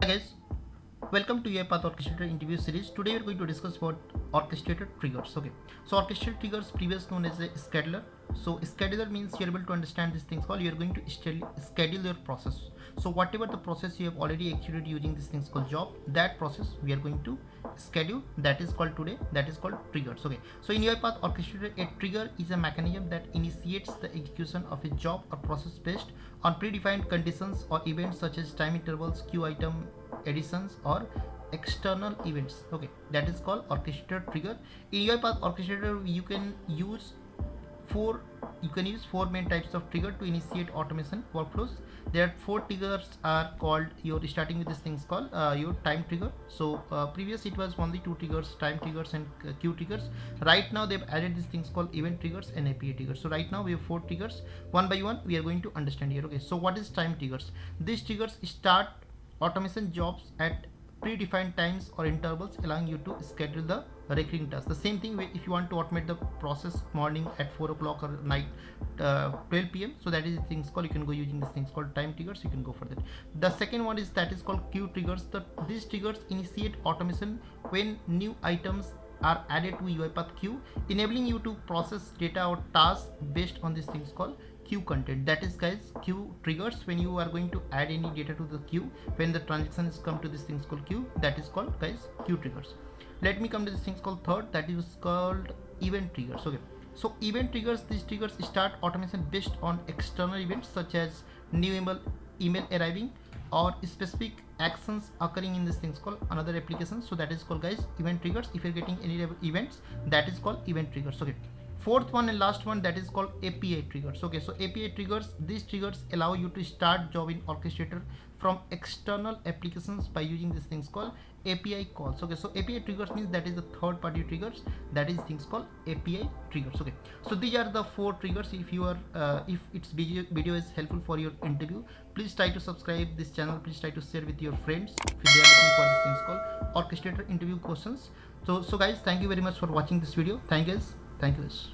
Hi guys, welcome to UiPath Orchestrator interview series. Today we're going to discuss about orchestrator triggers. Okay, so orchestrator triggers, previous known as a scheduler. So scheduler means you're able to understand these things called you're going to schedule your process. So whatever the process you have already executed using these things called job, that process we are going to schedule. That is called today. That is called triggers. Okay, so in UiPath Orchestrator, a trigger is a mechanism that initiates the execution of a job or process based on predefined conditions or events such as time intervals, queue item additions, or external events. Okay, that is called orchestrator trigger. In UiPath Orchestrator, you can use four main types of trigger to initiate automation workflows. There are four triggers are called, you're starting with this things called your time trigger. So previous it was only two triggers, time triggers and queue triggers. Right now they've added these things called event triggers and API triggers. So right now we have four triggers. One by one we are going to understand here. Okay, so what is time triggers? These triggers start automation jobs at predefined times or intervals, allowing you to schedule the recurring tasks. The same thing if you want to automate the process morning at 4 o'clock or night 12 p.m. So that is things called, you can go using these things called time triggers. You can go for that. The second one is that is called queue triggers. These triggers initiate automation when new items are added to UiPath queue, enabling you to process data or tasks based on these things called queue content. That is guys queue triggers, when you are going to add any data to the queue, when the transactions come to this things called queue, that is called guys queue triggers. Let me come to this things called third, that is called event triggers. Okay, so event triggers, these triggers start automation based on external events such as new email arriving or specific actions occurring in this things called another application. So that is called guys event triggers. If you're getting any events, that is called event triggers. Okay, fourth one and last one, that is called API triggers. Okay, so API triggers, these triggers allow you to start job in orchestrator from external applications by using these things called API calls. Okay, so API triggers means that is the third party triggers, that is things called API triggers. Okay, so these are the four triggers. If you are if its video is helpful for your interview, please try to subscribe this channel. Please try to share with your friends if they are looking for these things called orchestrator interview questions. So guys, thank you very much for watching this video. Thank you guys.